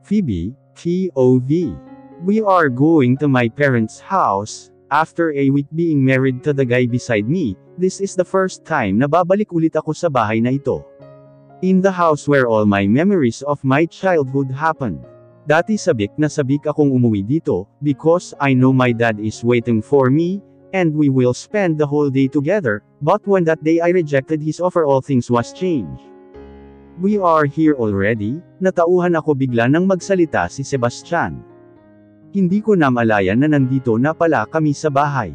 Phoebe, POV. We are going to my parents' house. After a week being married to the guy beside me, this is the first time na babalik ulit ako sa bahay na ito. In the house where all my memories of my childhood happened. Dati sabik akong umuwi dito, because I know my dad is waiting for me, and we will spend the whole day together, but when that day I rejected his offer all things was changed. We are here already, natauhan ako bigla nang magsalita si Sebastian. Hindi ko na malayan na nandito na pala kami sa bahay.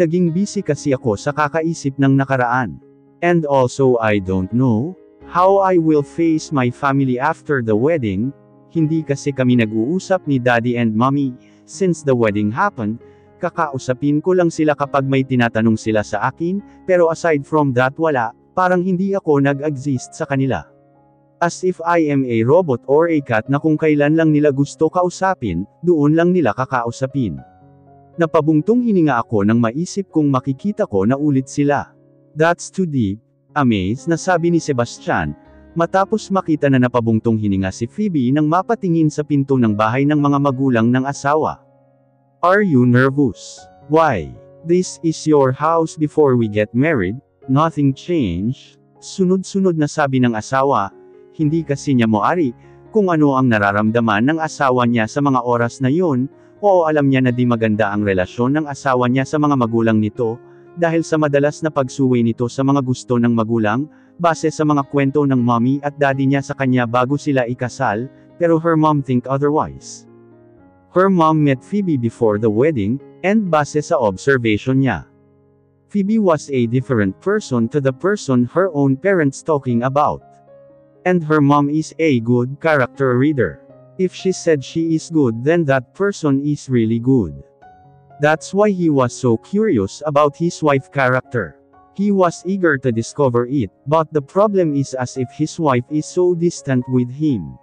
Naging busy kasi ako sa kakaisip ng nakaraan. And also I don't know how I will face my family after the wedding. Hindi kasi kami nag-uusap ni Daddy and Mommy since the wedding happened. Kakausapin ko lang sila kapag may tinatanong sila sa akin, pero aside from that wala, parang hindi ako nag-exist sa kanila. As if I am a robot or a cat na kung kailan lang nila gusto kausapin, doon lang nila kakausapin. Napabungtong hininga ako nang maisip kong makikita ko na ulit sila. That's too deep. Amazed na sabi ni Sebastian, matapos makita na napabungtong hininga si Phoebe nang mapatingin sa pinto ng bahay ng mga magulang ng asawa. Are you nervous? Why? This is your house before we get married, nothing changed. Sunod-sunod na sabi ng asawa. Hindi kasi niya moari, kung ano ang nararamdaman ng asawa niya sa mga oras na yun, o alam niya na di maganda ang relasyon ng asawa niya sa mga magulang nito, dahil sa madalas na pagsuway nito sa mga gusto ng magulang, base sa mga kwento ng mommy at daddy niya sa kanya bago sila ikasal, pero her mom think otherwise. Her mom met Phoebe before the wedding, and base sa observation niya. Phoebe was a different person to the person her own parents talking about. And her mom is a good character reader. If she said she is good, then that person is really good. That's why he was so curious about his wife's character. He was eager to discover it, but the problem is as if his wife is so distant with him.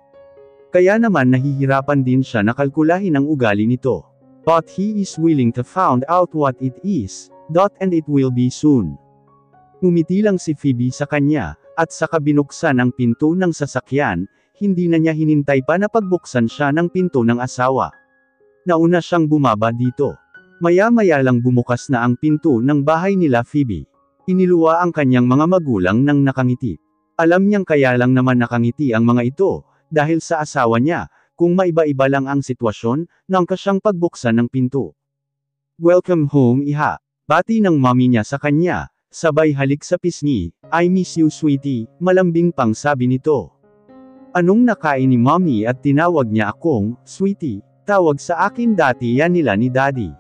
Kaya naman nahihirapan din siya na kalkulahin ang ugali nito. But he is willing to find out what it is, and it will be soon. Ngumiti lang si Phoebe sa kanya. At saka binuksan ang pinto ng sasakyan, hindi na niya hinintay pa na pagbuksan siya ng pinto ng asawa. Nauna siyang bumaba dito. Maya-maya lang bumukas na ang pinto ng bahay nila Phoebe. Iniluwa ang kanyang mga magulang nang nakangiti. Alam niyang kaya lang naman nakangiti ang mga ito, dahil sa asawa niya, kung maiba-iba lang ang sitwasyon, nang kasyang pagbuksan ng pinto. Welcome home iha. Bati ng mommy niya sa kanya. Sabay halik sa pisngi, I miss you sweetie, malambing pang sabi nito. Anong nakain ni mommy at tinawag niya akong, sweetie, tawag sa akin dati yan nila ni daddy.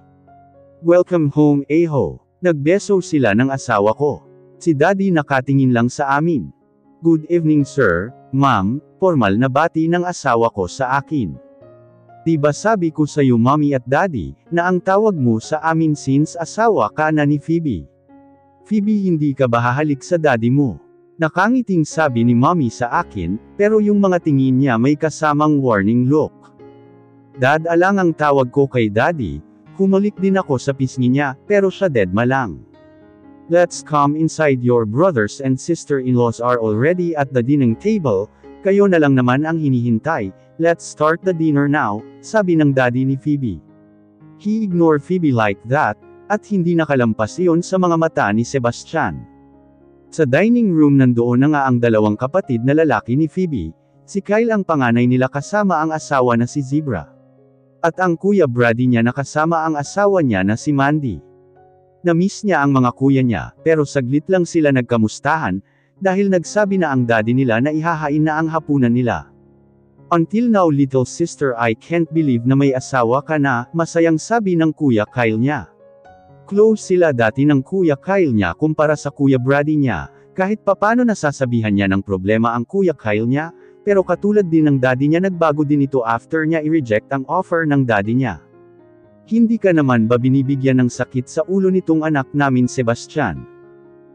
Welcome home eho, nagbeso sila ng asawa ko. Si daddy nakatingin lang sa amin. Good evening sir, ma'am, formal na bati ng asawa ko sa akin. Diba sabi ko sa iyo mommy at daddy, na ang tawag mo sa amin since asawa ka na ni Phoebe. Phoebe hindi ka ba hahalik sa daddy mo? Nakangiting sabi ni mommy sa akin, pero yung mga tingin niya may kasamang warning look. Dad alang ang tawag ko kay daddy, humalik din ako sa pisngi niya, pero siya deadma lang. Let's come inside, your brothers and sister-in-laws are already at the dining table, kayo na lang naman ang hinihintay, let's start the dinner now, sabi ng daddy ni Phoebe. He ignored Phoebe like that, at hindi nakalampas iyon sa mga mata ni Sebastian. Sa dining room nandoon na nga ang dalawang kapatid na lalaki ni Phoebe, si Kyle ang panganay nila kasama ang asawa na si Zebra. At ang kuya Brady niya na kasama ang asawa niya na si Mandy. Na-miss niya ang mga kuya niya, pero saglit lang sila nagkamustahan, dahil nagsabi na ang daddy nila na ihahain na ang hapunan nila. Until now little sister I can't believe na may asawa ka na, masayang sabi ng kuya Kyle niya. Close sila dati ng kuya Kyle niya kumpara sa kuya Brady niya, kahit papano nasasabihan niya ng problema ang kuya Kyle niya, pero katulad din ng daddy niya nagbago din ito after niya i-reject ang offer ng daddy niya. Hindi ka naman ba binibigyan ng sakit sa ulo nitong anak namin Sebastian?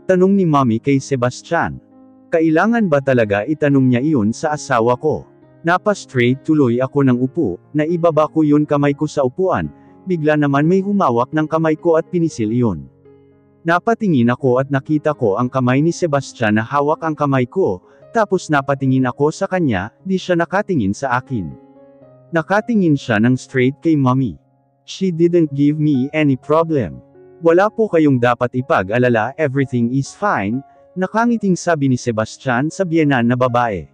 Tanong ni mommy kay Sebastian. Kailangan ba talaga itanong niya iyon sa asawa ko? Napa-straight tuloy ako ng upo, naibaba ko yun kamay ko sa upuan, bigla naman may humawak ng kamay ko at pinisil iyon. Napatingin ako at nakita ko ang kamay ni Sebastian na hawak ang kamay ko, tapos napatingin ako sa kanya, di siya nakatingin sa akin. Nakatingin siya ng straight kay mommy. She didn't give me any problem. Wala po kayong dapat ipag-alala, everything is fine, nakangiting sabi ni Sebastian sa biyenan na babae.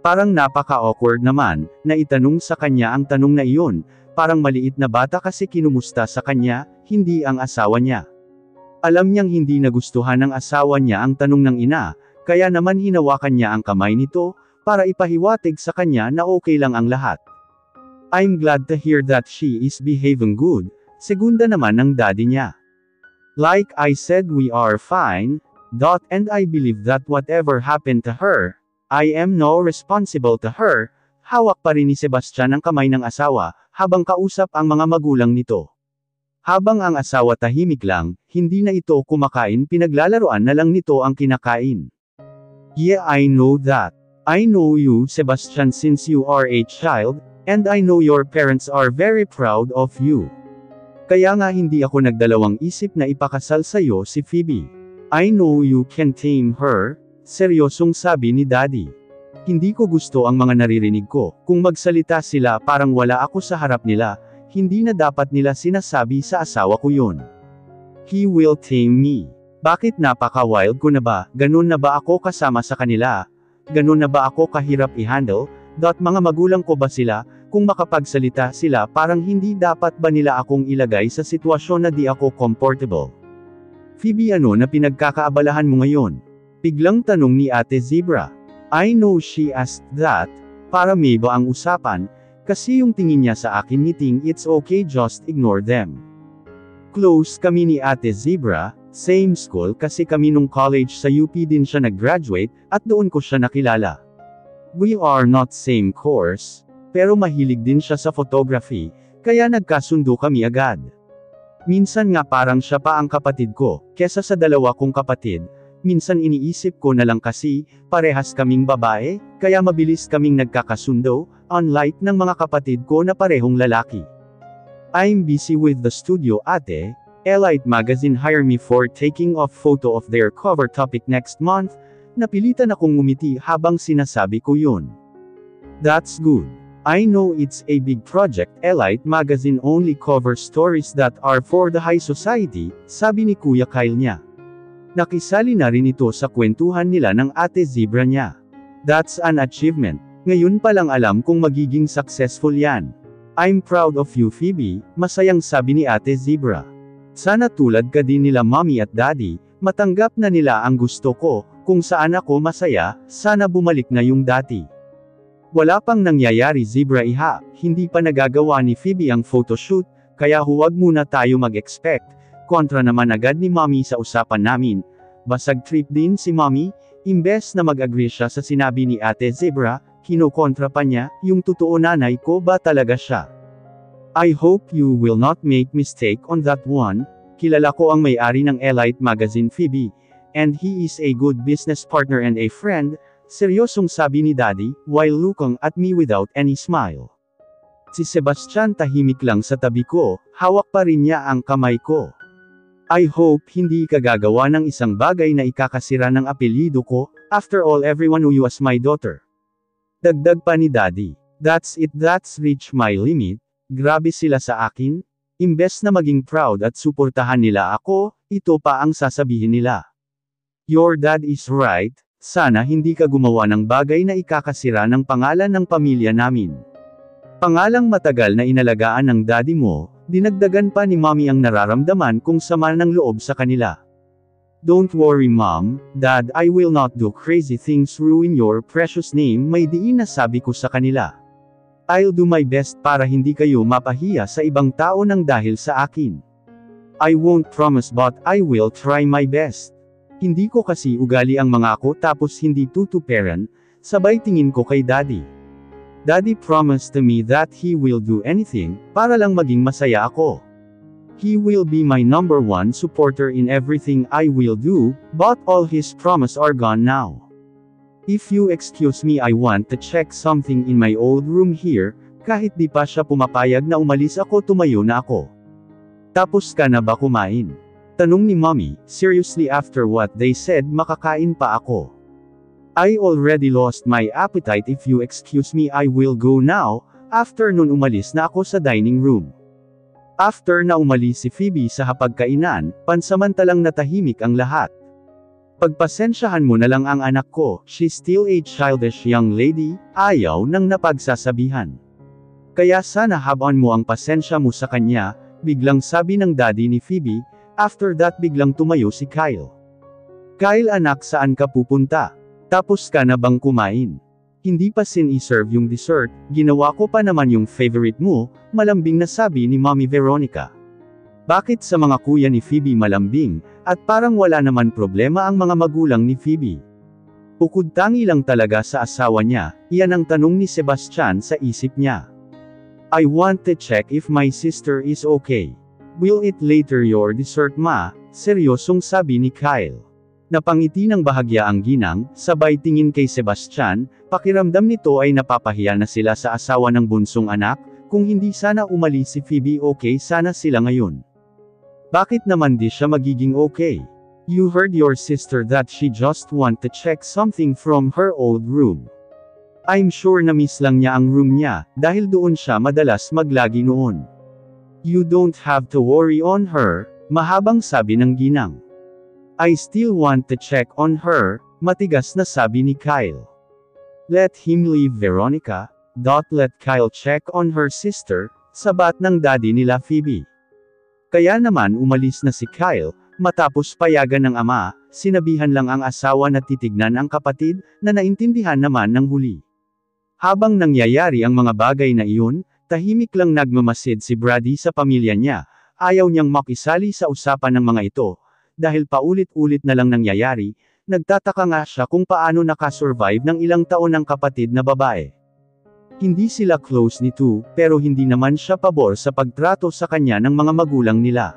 Parang napaka-awkward naman, na itanong sa kanya ang tanong na iyon, parang maliit na bata kasi kinumusta sa kanya, hindi ang asawa niya. Alam niyang hindi nagustuhan ng asawa niya ang tanong ng ina, kaya naman hinawakan niya ang kamay nito, para ipahiwatig sa kanya na okay lang ang lahat. I'm glad to hear that she is behaving good, segunda naman ng daddy niya. Like I said, we are fine, and I believe that whatever happened to her, I am no responsible to her. Hawak pa rin ni Sebastian ang kamay ng asawa, habang kausap ang mga magulang nito. Habang ang asawa tahimik lang, hindi na ito kumakain, pinaglalaroan na lang nito ang kinakain. Yeah, I know that. I know you, Sebastian, since you are a child, and I know your parents are very proud of you. Kaya nga hindi ako nagdalawang isip na ipakasal sa'yo si Phoebe. I know you can tame her, seryosong sabi ni Daddy. Hindi ko gusto ang mga naririnig ko, kung magsalita sila parang wala ako sa harap nila, hindi na dapat nila sinasabi sa asawa ko yun. He will tame me. Bakit napaka-wild ko na ba, ganun na ba ako kasama sa kanila? Ganun na ba ako kahirap i-handle? Mga magulang ko ba sila? Kung makapagsalita sila parang hindi dapat ba nila akong ilagay sa sitwasyon na di ako comfortable? Phoebe, ano na pinagkakaabalahan mo ngayon? Biglang tanong ni Ate Zebra. I know she asked that, para may ba ang usapan, kasi yung tingin niya sa akin ngiting it's okay, just ignore them. Close kami ni Ate Zebra, same school kasi kami nung college sa UP din siya nag-graduate, at doon ko siya nakilala. We are not same course, pero mahilig din siya sa photography, kaya nagkasundo kami agad. Minsan nga parang siya pa ang kapatid ko, kesa sa dalawa kong kapatid, minsan iniisip ko na lang kasi, parehas kaming babae, kaya mabilis kaming nagkakasundo, unlike ng mga kapatid ko na parehong lalaki. I'm busy with the studio, ate. Elite Magazine hire me for taking off photo of their cover topic next month. Napilitan akong ngumiti habang sinasabi ko yun. That's good. I know it's a big project. Elite Magazine only covers stories that are for the high society, sabi ni Kuya Kyle niya. Nakisali na rin ito sa kwentuhan nila ng Ate Zebra niya. That's an achievement. Ngayon pa lang alam kung magiging successful yan. I'm proud of you, Phoebe, masayang sabi ni Ate Zebra. Sana tulad ka din nila mommy at daddy, matanggap na nila ang gusto ko, kung saan ako masaya, sana bumalik na yung dati. Wala pang nangyayari, Zebra iha, hindi pa nagagawa ni Phoebe ang photoshoot, kaya huwag muna tayo mag-expect. Kontra naman agad ni mommy sa usapan namin. Basag trip din si mommy, imbes na mag-agree siya sa sinabi ni Ate Zebra, kinokontra pa niya, yung totoo nanay ko ba talaga siya? I hope you will not make mistake on that one. Kilala ko ang may-ari ng Elite Magazine, Phoebe, and he is a good business partner and a friend, seryosong sabi ni Daddy, while looking at me without any smile. Si Sebastian tahimik lang sa tabi ko, hawak pa rin niya ang kamay ko. I hope hindi ka gagawa ng isang bagay na ikakasira ng apelyido ko, after all everyone knew you as my daughter. Dagdag pa ni Daddy. That's it, that's reached my limit. Grabe sila sa akin. Imbes na maging proud at suportahan nila ako, ito pa ang sasabihin nila. Your dad is right, sana hindi ka gumawa ng bagay na ikakasira ng pangalan ng pamilya namin. Pangalang matagal na inalagaan ng daddy mo, dinagdagan pa ni mommy ang nararamdaman kung sama ng loob sa kanila. Don't worry mom, dad, I will not do crazy things ruin your precious name, may diin na sabi ko sa kanila. I'll do my best para hindi kayo mapahiya sa ibang tao nang dahil sa akin. I won't promise but I will try my best. Hindi ko kasi ugali ang mga ako tapos hindi tutuperan, sabay tingin ko kay daddy. Daddy promised to me that he will do anything, para lang maging masaya ako. He will be my number one supporter in everything I will do, but all his promises are gone now. If you excuse me, I want to check something in my old room here, kahit di pa siya pumapayag na umalis ako, tumayo na ako. Tapos ka na ba kumain? Tanong ni mommy, seriously after what they said makakain pa ako. I already lost my appetite, if you excuse me I will go now, after nun umalis na ako sa dining room. After na umalis si Phoebe sa hapagkainan, pansamantalang natahimik ang lahat. Pagpasensyahan mo na lang ang anak ko, she's still a childish young lady, ayaw nang napagsasabihan. Kaya sana habaan mo ang pasensya mo sa kanya, biglang sabi ng daddy ni Phoebe, after that biglang tumayo si Kyle. Kyle anak, saan ka pupunta? Tapos ka na bang kumain? Hindi pa sin-i-serve yung dessert, ginawa ko pa naman yung favorite mo, malambing na sabi ni Mommy Veronica. Bakit sa mga kuya ni Phoebe malambing, at parang wala naman problema ang mga magulang ni Phoebe? Bukod tangi lang talaga sa asawa niya, iyan ang tanong ni Sebastian sa isip niya. I want to check if my sister is okay. Will eat later your dessert ma, seryosong sabi ni Kyle. Napangiti ng bahagya ang ginang, sabay tingin kay Sebastian, pakiramdam nito ay napapahiya na sila sa asawa ng bunsong anak, kung hindi sana umalis si Phoebe okay sana sila ngayon. Bakit naman di siya magiging okay? You heard your sister that she just want to check something from her old room. I'm sure na miss lang niya ang room niya, dahil doon siya madalas maglagi noon. You don't have to worry on her, mahabang sabi ng ginang. I still want to check on her, matigas na sabi ni Kyle. Let him leave Veronica, let Kyle check on her sister, sabat ng daddy nila Phoebe. Kaya naman umalis na si Kyle, matapos payagan ng ama, sinabihan lang ang asawa na titignan ang kapatid, na naintindihan naman ng huli. Habang nangyayari ang mga bagay na iyon, tahimik lang nagmamasid si Brady sa pamilya niya, ayaw niyang makisali sa usapan ng mga ito, dahil paulit-ulit na lang nangyayari, nagtataka nga siya kung paano nakasurvive ng ilang taon ng kapatid na babae. Hindi sila close ni Tu, pero hindi naman siya pabor sa pagtrato sa kanya ng mga magulang nila.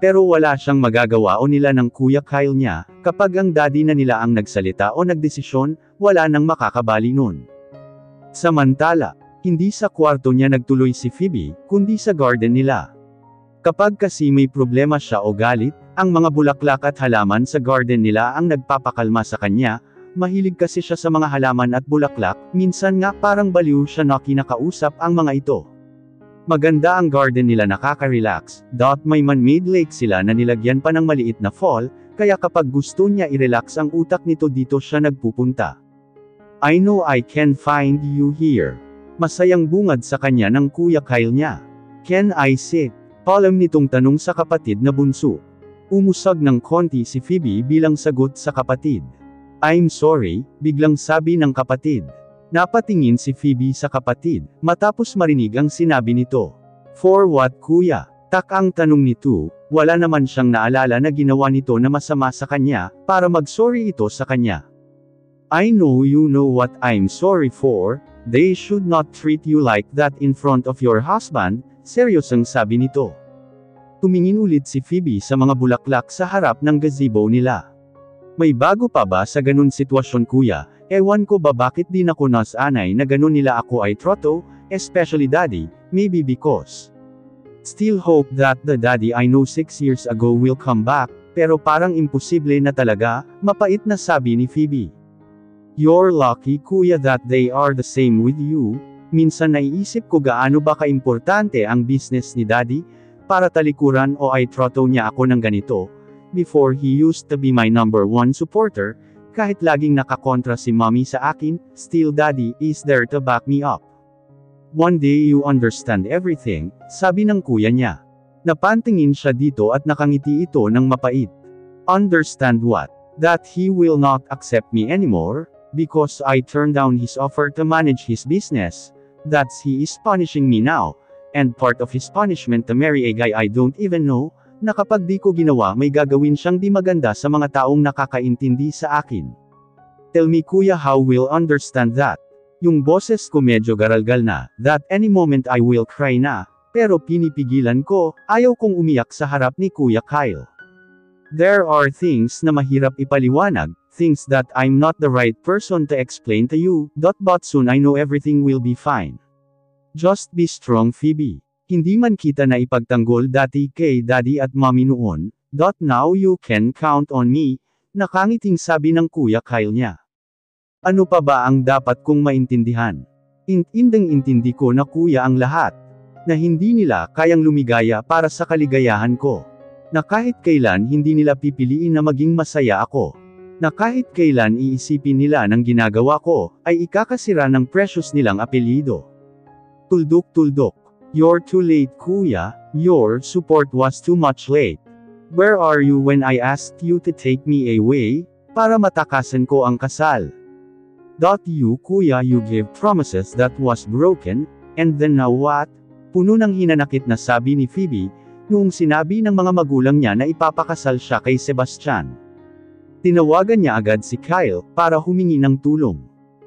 Pero wala siyang magagawa o nila ng kuya Kyle niya, kapag ang daddy na nila ang nagsalita o nagdesisyon, wala nang makakabali nun. Samantala, hindi sa kwarto niya nagtuloy si Phoebe, kundi sa garden nila. Kapag kasi may problema siya o galit, ang mga bulaklak at halaman sa garden nila ang nagpapakalma sa kanya. Mahilig kasi siya sa mga halaman at bulaklak, minsan nga parang baliw siya na kinakausap ang mga ito. Maganda ang garden nila, nakaka-relax, may man-made lake sila na nilagyan pa ng maliit na fall, kaya kapag gusto niya i-relax ang utak nito dito siya nagpupunta. I know I can find you here. Masayang bungad sa kanya ng kuya Kyle niya. Can I sit? Palam nitong tanong sa kapatid na bunso. Umusag ng konti si Phoebe bilang sagot sa kapatid. I'm sorry, biglang sabi ng kapatid. Napatingin si Phoebe sa kapatid, matapos marinig ang sinabi nito. For what kuya? Tak ang tanong nito, wala naman siyang naalala na ginawa nito na masama sa kanya, para mag-sorry ito sa kanya. I know you know what I'm sorry for, they should not treat you like that in front of your husband, seryosong sabi nito. Tumingin ulit si Phoebe sa mga bulaklak sa harap ng gazebo nila. May bago pa ba sa ganun sitwasyon kuya? Ewan ko ba bakit di ako nasanay na ganun nila ako ay troto, especially daddy, maybe because. Still hope that the daddy I know 6 years ago will come back, pero parang imposible na talaga, mapait na sabi ni Phoebe. You're lucky kuya that they are the same with you. Minsan naiisip ko gaano ba kaimportante ang business ni daddy, para talikuran o ay troto niya ako ng ganito. Before he used to be my number one supporter, kahit laging nakakontra si mommy sa akin, still daddy is there to back me up. One day you understand everything, sabi ng kuya niya. Napantingin siya dito at nakangiti ito ng mapait. Understand what? That he will not accept me anymore, because I turned down his offer to manage his business, that's he is punishing me now, and part of his punishment to marry a guy I don't even know, na kapag di ko ginawa may gagawin siyang di maganda sa mga taong nakakaintindi sa akin. Tell me kuya how will understand that? Yung boses ko medyo garalgal na, that any moment I will cry na, pero pinipigilan ko, ayaw kong umiyak sa harap ni kuya Kyle. There are things na mahirap ipaliwanag, things that I'm not the right person to explain to you, but soon I know everything will be fine. Just be strong Phoebe. Hindi man kita na ipagtanggol dati kay daddy at mommy noon, now you can count on me, nakangiting sabi ng kuya Kyle niya. Ano pa ba ang dapat kong maintindihan? Intinding-intindi ko na kuya ang lahat. Na hindi nila kayang lumigaya para sa kaligayahan ko. Na kahit kailan hindi nila pipiliin na maging masaya ako. Na kahit kailan iisipin nila ng ginagawa ko, ay ikakasira ng precious nilang apelyido. Tuldok-tuldok. You're too late kuya, your support was too much late. Where are you when I asked you to take me away, para matakasan ko ang kasal? You kuya you gave promises that was broken, and then now what? Puno ng hinanakit na sabi ni Phoebe, noong sinabi ng mga magulang niya na ipapakasal siya kay Sebastian. Tinawagan niya agad si Kyle, para humingi ng tulong.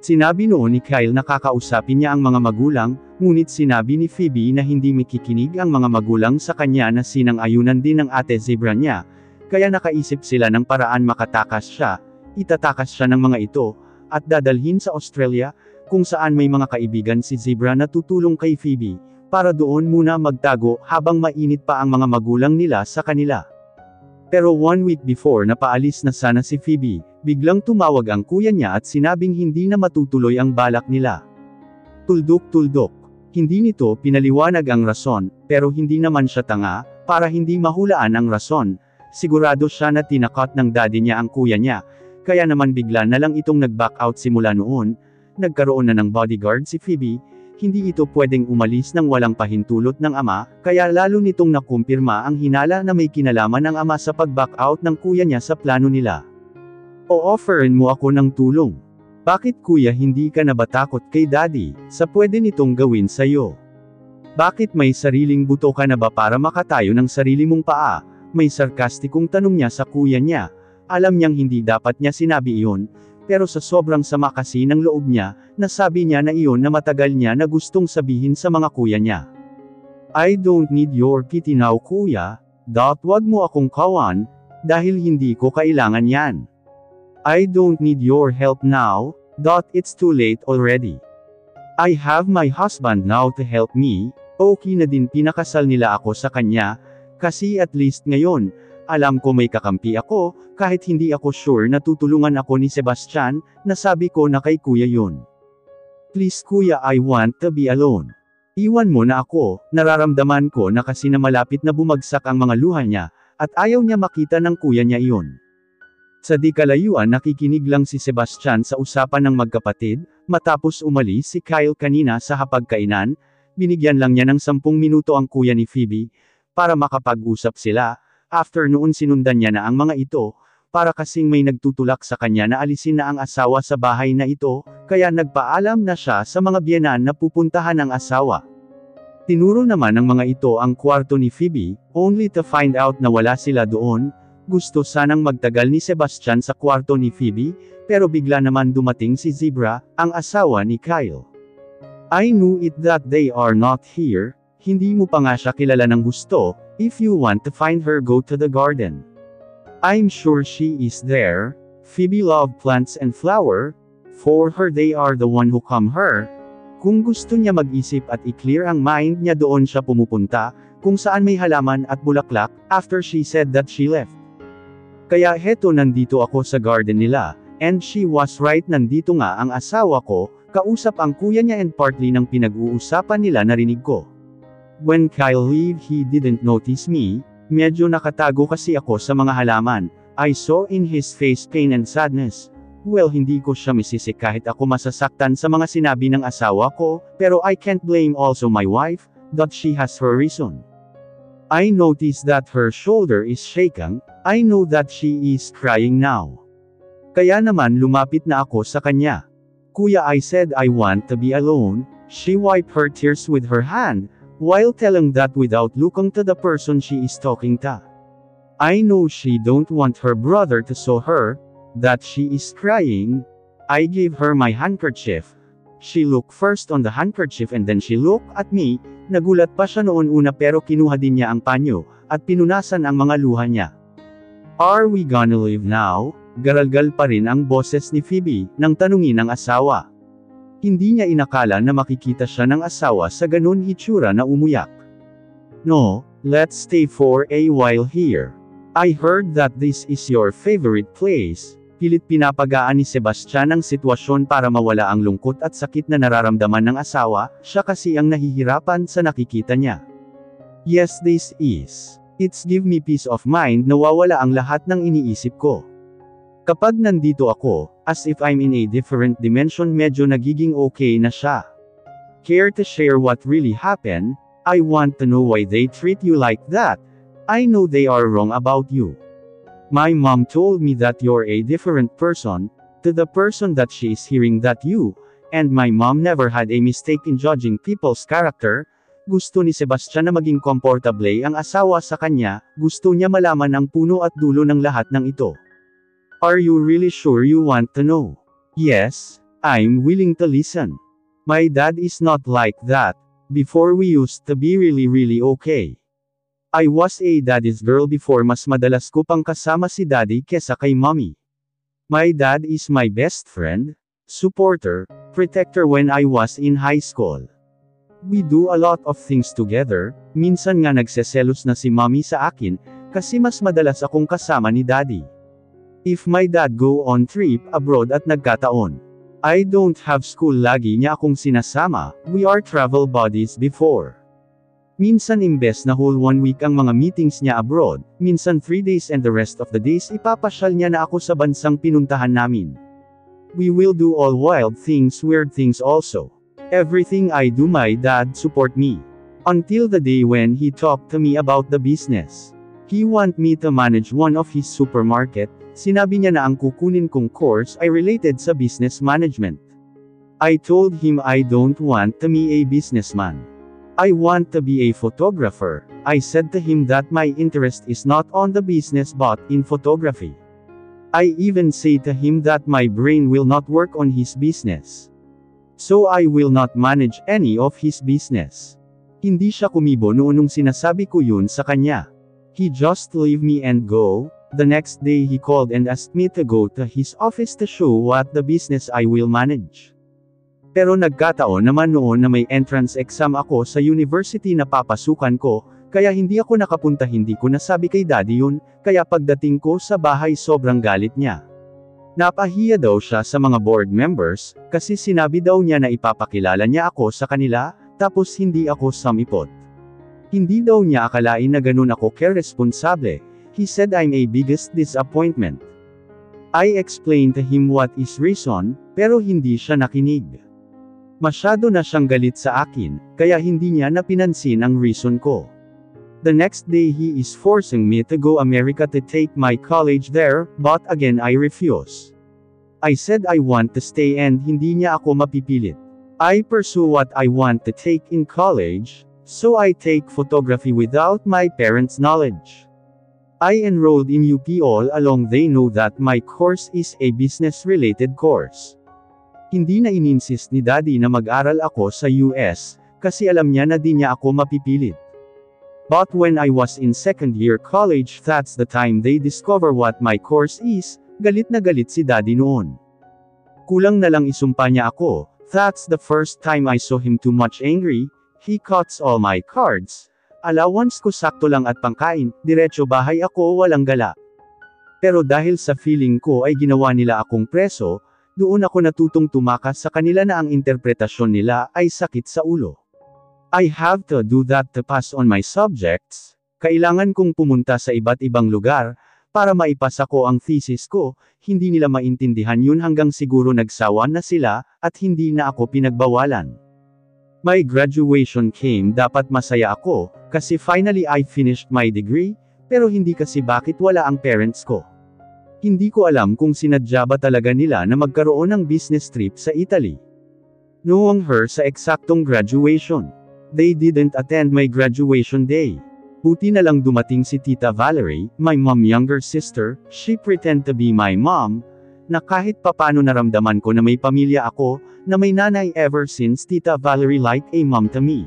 Sinabi noon ni Kyle na kakausapin niya ang mga magulang, ngunit sinabi ni Phoebe na hindi makikinig ang mga magulang sa kanya na sinang-ayunan din ng ate Zebra niya, kaya nakaisip sila ng paraan makatakas siya, itatakas siya ng mga ito, at dadalhin sa Australia, kung saan may mga kaibigan si Zebra na tutulong kay Phoebe, para doon muna magtago habang mainit pa ang mga magulang nila sa kanila. Pero 1 week before na paalis na sana si Phoebe, biglang tumawag ang kuya niya at sinabing hindi na matutuloy ang balak nila. Tuldok-tuldok. Hindi nito pinaliwanag ang rason, pero hindi naman siya tanga, para hindi mahulaan ang rason. Sigurado siya na tinakot ng daddy niya ang kuya niya, kaya naman bigla na lang itong nag-back out simula noon. Nagkaroon na ng bodyguard si Phoebe, hindi ito pwedeng umalis ng walang pahintulot ng ama, kaya lalo nitong nakumpirma ang hinala na may kinalaman ng ama sa pag-back out ng kuya niya sa plano nila. O-offerin mo ako ng tulong. Bakit kuya hindi ka na ba takot kay daddy, sa pwede nitong gawin sa'yo? Bakit may sariling buto ka na ba para makatayo ng sarili mong paa? May sarkastikong tanong niya sa kuya niya. Alam niyang hindi dapat niya sinabi iyon, pero sa sobrang sama kasi ng loob niya, nasabi niya na iyon na matagal niya na gustong sabihin sa mga kuya niya. I don't need your pity now kuya, wag mo akong kawan, dahil hindi ko kailangan yan. I don't need your help now, it's too late already. I have my husband now to help me, okay na din pinakasal nila ako sa kanya, kasi at least ngayon, alam ko may kakampi ako, kahit hindi ako sure na tutulungan ako ni Sebastian, nasabi ko na kay kuya yun. Please kuya I want to be alone. Iwan mo na ako, nararamdaman ko na kasi na malapit na bumagsak ang mga luha niya, at ayaw niya makita ng kuya niya iyon. Sa di kalayuan nakikinig lang si Sebastian sa usapan ng magkapatid, matapos umalis si Kyle kanina sa hapagkainan, binigyan lang niya ng 10 minuto ang kuya ni Phoebe, para makapag-usap sila, after noon sinundan niya na ang mga ito, para kasing may nagtutulak sa kanya na alisin na ang asawa sa bahay na ito, kaya nagpaalam na siya sa mga biyenan na pupuntahan ang asawa. Tinuro naman ng mga ito ang kwarto ni Phoebe, only to find out na wala sila doon. Gusto sanang magtagal ni Sebastian sa kwarto ni Phoebe, pero bigla naman dumating si Zebra, ang asawa ni Kyle. I knew it that they are not here, hindi mo pa nga siya kilala ng gusto, if you want to find her go to the garden. I'm sure she is there, Phoebe loved plants and flower, for her they are the one who come her. Kung gusto niya mag-isip at i-clear ang mind niya doon siya pumupunta, kung saan may halaman at bulaklak, after she said that she left. Kaya heto nandito ako sa garden nila, and she was right nandito nga ang asawa ko, kausap ang kuya niya and partly ng pinag-uusapan nila narinig ko. When Kyle leave he didn't notice me, medyo nakatago kasi ako sa mga halaman, I saw in his face pain and sadness. Well hindi ko siya misisi kahit ako masasaktan sa mga sinabi ng asawa ko, pero I can't blame also my wife, that she has her reason. I noticed that her shoulder is shaking, I know that she is crying now. Kaya naman lumapit na ako sa kanya. Kuya I said I want to be alone, she wiped her tears with her hand, while telling that without looking to the person she is talking to. I know she don't want her brother to saw her, that she is crying. I gave her my handkerchief. She looked first on the handkerchief and then she looked at me, nagulat pa siya noon una pero kinuha din niya ang panyo, at pinunasan ang mga luha niya. Are we gonna leave now? Garalgal pa rin ang boses ni Phoebe, nang tanungin ang asawa. Hindi niya inakala na makikita siya ng asawa sa ganun hitsura na umuyak. No, let's stay for a while here. I heard that this is your favorite place, Pilit pinapagaan ni Sebastian ang sitwasyon para mawala ang lungkot at sakit na nararamdaman ng asawa, siya kasi ang nahihirapan sa nakikita niya. Yes, this is. It's give me peace of mind na wawala ang lahat ng iniisip ko. Kapag nandito ako, as if I'm in a different dimension, medyo nagiging okay na siya. Care to share what really happened? I want to know why they treat you like that. I know they are wrong about you. My mom told me that you're a different person, to the person that she is hearing that you, and my mom never had a mistake in judging people's character. Gusto ni Sebastian na maging komportable ang asawa sa kanya, gusto niya malaman ang puno at dulo ng lahat ng ito. Are you really sure you want to know? Yes, I'm willing to listen. My dad is not like that. Before we used to be really okay. I was a daddy's girl before, mas madalas ko pang kasama si daddy kesa kay mommy. My dad is my best friend, supporter, protector when I was in high school. We do a lot of things together, minsan nga nagseselos na si mommy sa akin, kasi mas madalas akong kasama ni daddy. If my dad go on trip abroad at nagkataon, I don't have school, lagi niya akong sinasama, we are travel buddies before. Minsan imbes na whole 1 week ang mga meetings niya abroad, minsan 3 days and the rest of the days ipapasyal niya na ako sa bansang pinuntahan namin. We will do all wild things, weird things also. Everything I do my dad support me. Until the day when he talked to me about the business. He want me to manage one of his supermarket, sinabi niya na ang kukunin kong course ay related sa business management. I told him I don't want to be a businessman. I want to be a photographer. I said to him that my interest is not on the business but in photography. I even say to him that my brain will not work on his business. So I will not manage any of his business. Hindi siya kumibo noong sinasabi ko yun sa kanya. He just leave me and go. The next day he called and asked me to go to his office to show what the business I will manage. Pero nagkataon naman noon na may entrance exam ako sa university na papasukan ko, kaya hindi ako nakapunta. Hindi ko nasabi kay daddy yun, kaya pagdating ko sa bahay sobrang galit niya. Napahiya daw siya sa mga board members, kasi sinabi daw niya na ipapakilala niya ako sa kanila, tapos hindi ako sumipot. Hindi daw niya akalain na ganun ako keresponsable. He said I'm a biggest disappointment. I explained to him what is reason, pero hindi siya nakinig. Masyado na siyang galit sa akin, kaya hindi niya napinansin ang reason ko. The next day he is forcing me to go America to take my college there, but again I refuse. I said I want to stay and hindi niya ako mapipilit. I pursue what I want to take in college, so I take photography without my parents' knowledge. I enrolled in UP all along. They know that my course is a business-related course. Hindi na ininsist ni daddy na mag-aral ako sa US, kasi alam niya na di niya ako mapipilit. But when I was in second year college, that's the time they discover what my course is. Galit na galit si daddy noon. Kulang na lang isumpa niya ako. That's the first time I saw him too much angry. He cuts all my cards. Allowance ko sakto lang at pangkain, diretso bahay ako, walang gala. Pero dahil sa feeling ko ay ginawa nila akong preso, doon ako natutong tumakas sa kanila na ang interpretasyon nila ay sakit sa ulo. I have to do that to pass on my subjects. Kailangan kong pumunta sa iba't ibang lugar, para maipasa ko ang thesis ko. Hindi nila maintindihan yun hanggang siguro nagsawa na sila, at hindi na ako pinagbawalan. My graduation came, dapat masaya ako, kasi finally I finished my degree, pero hindi kasi bakit wala ang parents ko. Hindi ko alam kung sinadya ba talaga nila na magkaroon ng business trip sa Italy. Noong sa eksaktong graduation. They didn't attend my graduation day. Buti na lang dumating si Tita Valerie, my mom's younger sister. She pretend to be my mom, na kahit papano naramdaman ko na may pamilya ako, na may nanay ever since Tita Valerie like a mom to me.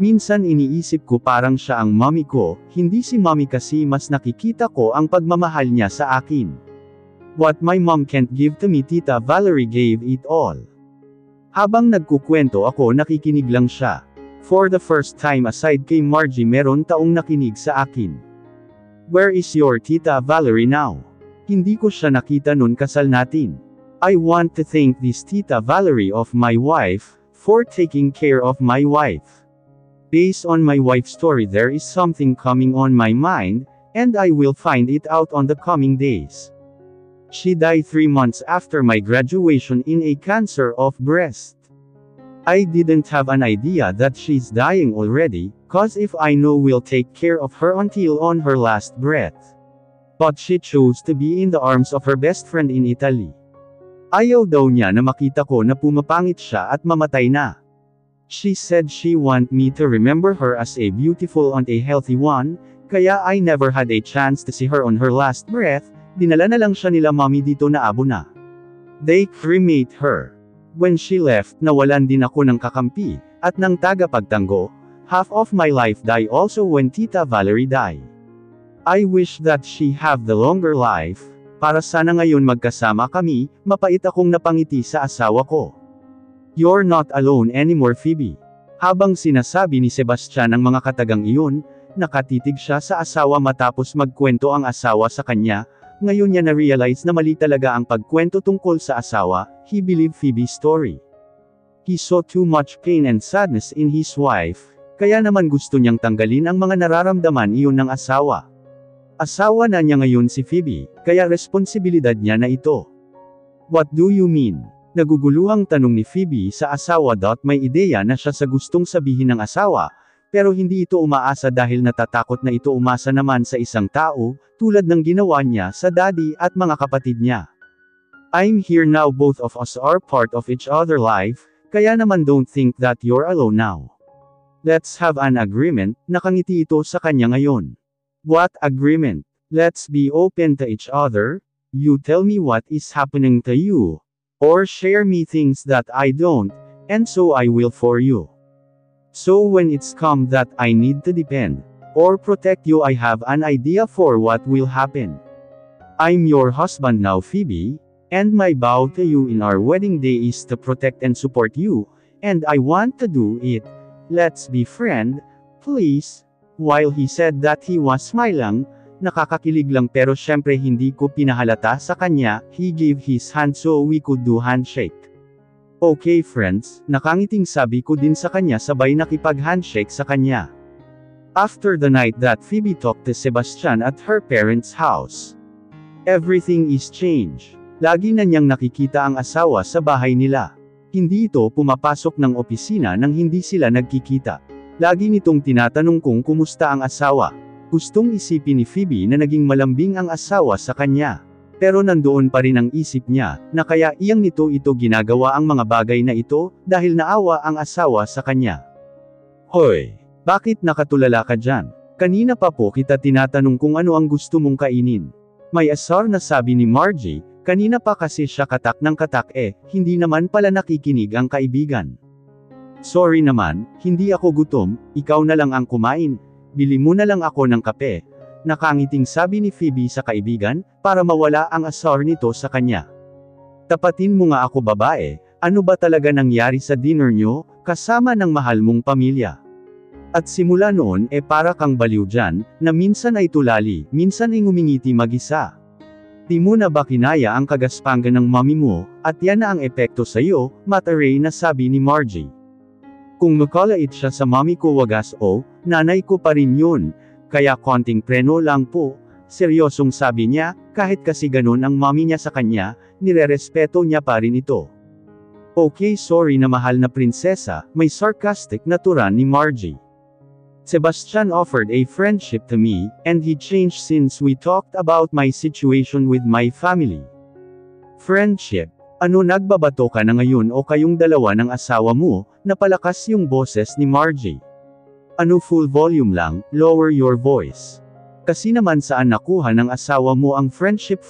Minsan iniisip ko parang siya ang mommy ko, hindi si mommy kasi mas nakikita ko ang pagmamahal niya sa akin. What my mom can't give to me, Tita Valerie gave it all. Habang nagkukwento ako, nakikinig lang siya. For the first time aside kay Margie, meron taong nakinig sa akin. Where is your Tita Valerie now? Hindi ko siya nakita nun kasal natin. I want to thank this Tita Valerie of my wife, for taking care of my wife. Based on my wife's story there is something coming on my mind, and I will find it out on the coming days. She died 3 months after my graduation in a cancer of breast. I didn't have an idea that she's dying already, cause if I know we'll take care of her until on her last breath. But she chose to be in the arms of her best friend in Italy. Ayaw daw niya na makita ko na pumapangit siya at mamatay na. She said she want me to remember her as a beautiful and a healthy one, kaya I never had a chance to see her on her last breath, dinala na lang siya nila mommy dito na Abo na. They cremate her. When she left, nawalan din ako ng kakampi, at ng tagapagtango. Half of my life died also when Tita Valerie died. I wish that she have the longer life, para sana ngayon magkasama kami, mapait akong napangiti sa asawa ko. You're not alone anymore Phoebe. Habang sinasabi ni Sebastian ang mga katagang iyon, nakatitig siya sa asawa matapos magkwento ang asawa sa kanya. Ngayon niya na-realize na mali talaga ang pagkwento tungkol sa asawa, he believed Phoebe's story. He saw too much pain and sadness in his wife, kaya naman gusto niyang tanggalin ang mga nararamdaman iyon ng asawa. Asawa na niya ngayon si Phoebe, kaya responsibilidad niya na ito. What do you mean? Naguguluhang tanong ni Phoebe sa asawa. May ideya na siya sa gustong sabihin ng asawa, pero hindi ito umaasa dahil natatakot na ito umasa naman sa isang tao, tulad ng ginawa niya sa daddy at mga kapatid niya. I'm here now, both of us are part of each other life, kaya naman don't think that you're alone now. Let's have an agreement. Nakangiti ito sa kanya ngayon. What agreement? Let's be open to each other. You tell me what is happening to you. Or share me things that I don't, and so I will for you. So when it's come that I need to depend, or protect you, I have an idea for what will happen. I'm your husband now Phoebe, and my vow to you in our wedding day is to protect and support you, and I want to do it. Let's be friend, please. While he said that he was smiling, nakakakilig lang pero syempre hindi ko pinahalata sa kanya, he gave his hand so we could do handshake. Okay friends, nakangiting sabi ko din sa kanya sabay nakipag-handshake sa kanya. After the night that Phoebe talked to Sebastian at her parents' house, everything is changed. Lagi na niyang nakikita ang asawa sa bahay nila. Hindi ito pumapasok ng opisina nang hindi sila nagkikita. Lagi nitong tinatanong kung kumusta ang asawa. Gustong isipin ni Phoebe na naging malambing ang asawa sa kanya. Pero nandoon pa rin ang isip niya, na kaya iyang ito ginagawa ang mga bagay na ito, dahil naawa ang asawa sa kanya. Hoy! Bakit nakatulala ka dyan? Kanina pa po kita tinatanong kung ano ang gusto mong kainin. May asar na sabi ni Margie, kanina pa kasi siya katak ng katak hindi naman pala nakikinig ang kaibigan. Sorry naman, hindi ako gutom, ikaw na lang ang kumain. Bili mo na lang ako ng kape. Nakangiting sabi ni Phoebe sa kaibigan, para mawala ang asar nito sa kanya. Tapatin mo nga ako babae, ano ba talaga nangyari sa dinner nyo, kasama ng mahal mong pamilya? At simula noon para kang baliw dyan, na minsan ay tulali, minsan ay ngumingiti mag-isa. Di mo na ba kinaya ang kagaspangan ng mami mo, at yan na ang epekto sa'yo, Mataray na sabi ni Margie. Kung makalait siya sa mami ko wagas nanay ko pa rin yun, kaya konting preno lang po, seryosong sabi niya, kahit kasi ganun ang mami niya sa kanya, nirerespeto niya pa rin ito. Okay sorry na mahal na prinsesa, may sarcastic na turan ni Margie. Sebastian offered a friendship to me, and he changed since we talked about my situation with my family. Friendship? Ano nagbabato ka na ngayon o kayong dalawa ng asawa mo, napalakas yung boses ni Margie. Ano full volume lang, lower your voice. Kasi naman saan nakuha ng asawa mo ang friendship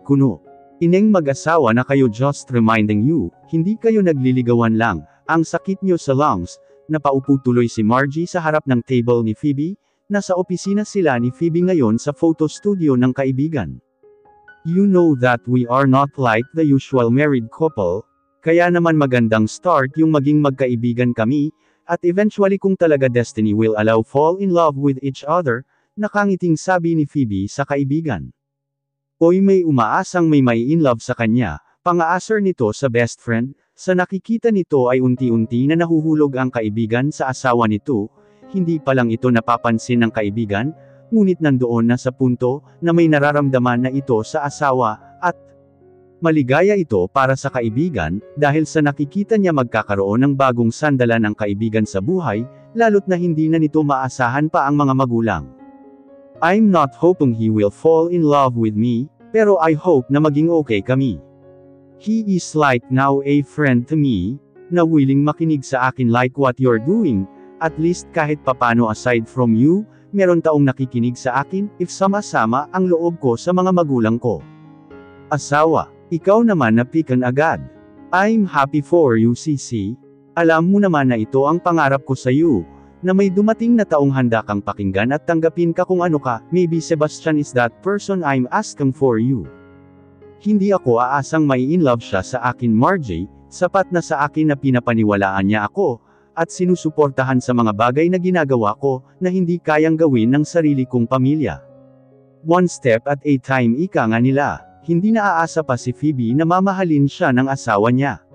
kuno? Ineng mag-asawa na kayo, just reminding you, hindi kayo nagliligawan lang, ang sakit nyo sa lungs. Napaupo tuloy si Margie sa harap ng table ni Phoebe, nasa opisina sila ni Phoebe ngayon sa photo studio ng kaibigan. You know that we are not like the usual married couple, kaya naman magandang start yung maging magkaibigan kami, at eventually kung talaga destiny will allow fall in love with each other, nakangiting sabi ni Phoebe sa kaibigan. Oy, may umaasang may mai-inlove sa kanya, pang-aasar nito sa best friend. Sa nakikita nito ay unti-unti na nahuhulog ang kaibigan sa asawa nito, hindi pa lang ito napapansin ng kaibigan, ngunit nandoon na sa punto, na may nararamdaman na ito sa asawa, at maligaya ito para sa kaibigan, dahil sa nakikita niya magkakaroon ng bagong sandalan ng kaibigan sa buhay, lalo't na hindi na nito maasahan pa ang mga magulang. I'm not hoping he will fall in love with me, pero I hope na maging okay kami. He is like now a friend to me, na willing makinig sa akin like what you're doing, at least kahit papano aside from you, meron taong nakikinig sa akin, if sama-sama ang loob ko sa mga magulang ko. Asawa, ikaw naman napikan agad. I'm happy for you, CC. Alam mo naman na ito ang pangarap ko sa iyo, na may dumating na taong handa kang pakinggan at tanggapin ka kung ano ka. Maybe Sebastian is that person I'm asking for you. Hindi ako aasang mai-inlove siya sa akin, Margie, sapat na sa akin na pinapaniwalaan niya ako, at sinusuportahan sa mga bagay na ginagawa ko, na hindi kayang gawin ng sarili kong pamilya. One step at a time, ika nga nila. Hindi naaasa pa si Phoebe na mamahalin siya ng asawa niya.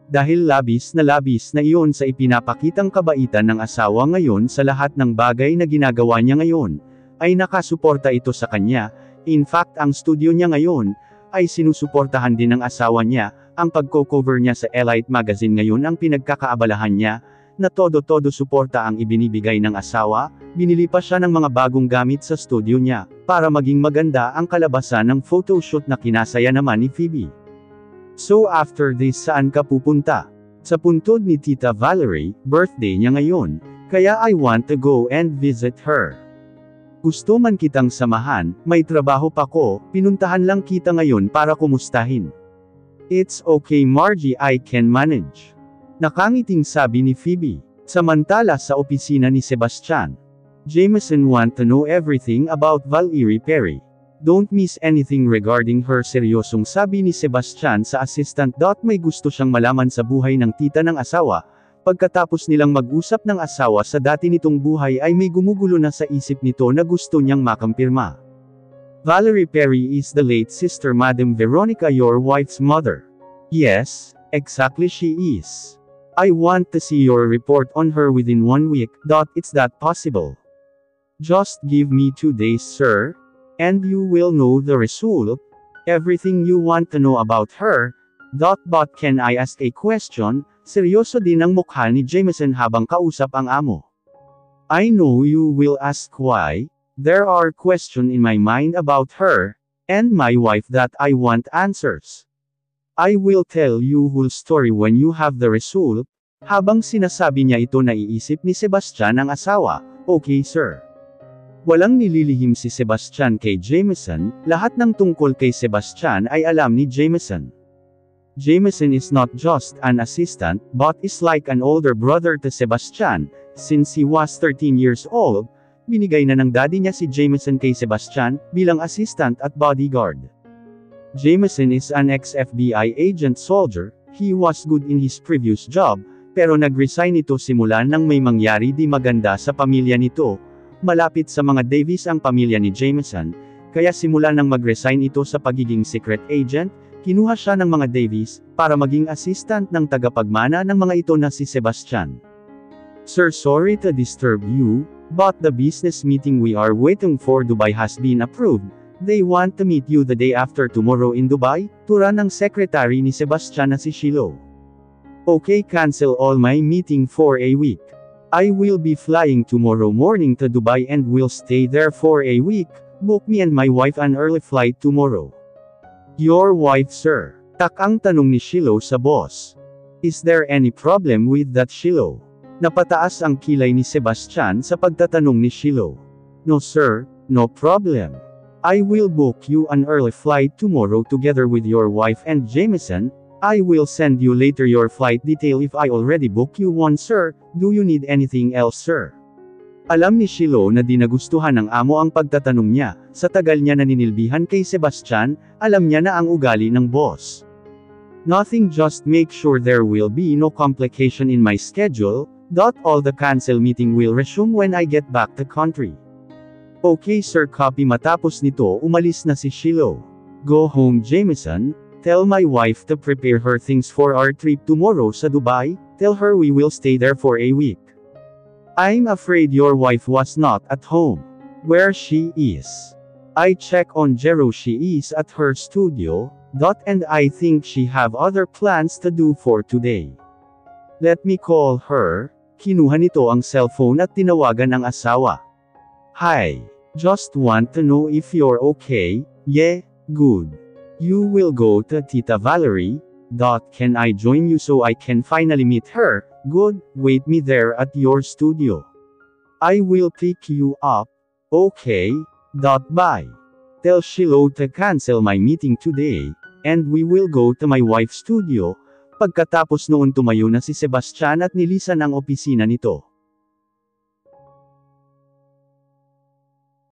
Dahil labis na iyon sa ipinapakitang kabaitan ng asawa ngayon sa lahat ng bagay na ginagawa niya ngayon, ay nakasuporta ito sa kanya. In fact, ang studio niya ngayon, ay sinusuportahan din ng asawa niya. Ang pagko-cover niya sa Elite Magazine ngayon ang pinagkakaabalahan niya, na todo-todo suporta ang ibinibigay ng asawa. Binili pa siya ng mga bagong gamit sa studio niya, para maging maganda ang kalabasan ng photoshoot na kinasaya naman ni Phoebe. So after this, saan ka pupunta? Sa puntod ni Tita Valerie, birthday niya ngayon, kaya I want to go and visit her. Gusto man kitang samahan, may trabaho pa ko, pinuntahan lang kita ngayon para kumustahin. It's okay, Margie, I can manage. Nakangiting sabi ni Phoebe. Samantala sa opisina ni Sebastian, Jameson want to know everything about Valerie Perry. Don't miss anything regarding her, seryosong sabi ni Sebastian sa assistant. May gusto siyang malaman sa buhay ng tita ng asawa. Pagkatapos nilang mag-usap ng asawa sa dati nitong buhay ay may gumugulo na sa isip nito na gusto niyang makampirma. Valerie Perry is the late sister Madam Veronica, your wife's mother. Yes, exactly, she is. I want to see your report on her within 1 week. It's that possible? Just give me 2 days, sir, and you will know the result. Everything you want to know about her. But can I ask a question? Seryoso din ang mukha ni Jameson habang kausap ang amo. I know you will ask why. There are questions in my mind about her, and my wife that I want answers. I will tell you whole story when you have the result. Habang sinasabi niya ito, naiisip ni Sebastian ang asawa. Okay, sir. Walang nililihim si Sebastian kay Jameson, lahat ng tungkol kay Sebastian ay alam ni Jameson. Jameson is not just an assistant, but is like an older brother to Sebastian. Since he was 13 years old, binigay na ng daddy niya si Jameson kay Sebastian, bilang assistant at bodyguard. Jameson is an ex-FBI agent soldier. He was good in his previous job, pero nag-resign ito simula nang may mangyari di maganda sa pamilya nito. Malapit sa mga Davis ang pamilya ni Jameson, kaya simula nang mag-resign ito sa pagiging secret agent, kinuha siya ng mga Davis, para maging assistant ng tagapagmana ng mga ito na si Sebastian. Sir, sorry to disturb you, but the business meeting we are waiting for Dubai has been approved. They want to meet you the day after tomorrow in Dubai, tura ng secretary ni Sebastian na si Shiloh. Okay, cancel all my meeting for a week. I will be flying tomorrow morning to Dubai and will stay there for a week. Book me and my wife an early flight tomorrow. Your wife, sir? Takang tanong ni Shiloh sa boss. Is there any problem with that, Shiloh? Napataas ang kilay ni Sebastian sa pagtatanong ni Shiloh. No, sir, no problem. I will book you an early flight tomorrow together with your wife and Jameson. I will send you later your flight detail if I already book you one, sir. Do you need anything else, sir? Alam ni Shiloh na di nagustuhan ng amo ang pagtatanong niya. Sa tagal niya naninilbihan kay Sebastian, alam niya na ang ugali ng boss. Nothing, just make sure there will be no complication in my schedule. All the cancel meeting will resume when I get back to country. Okay, sir, copy. Matapos nito, umalis na si Shiloh. Go home Jameson, tell my wife to prepare her things for our trip tomorrow sa Dubai, tell her we will stay there for a week. I'm afraid your wife was not at home. Where she is? I check on Jero, she is at her studio, and I think she have other plans to do for today. Let me call her. Kinuha nito ang cellphone at tinawagan ang asawa. Hi. Just want to know if you're okay. Yeah, good. You will go to Tita Valerie. Can I join you so I can finally meet her? Good, wait me there at your studio. I will pick you up. Okay. Bye. Tell Shiloh to cancel my meeting today, and we will go to my wife's studio. Pagkatapos noon tumayo na si Sebastian at nilisan ang opisina nito.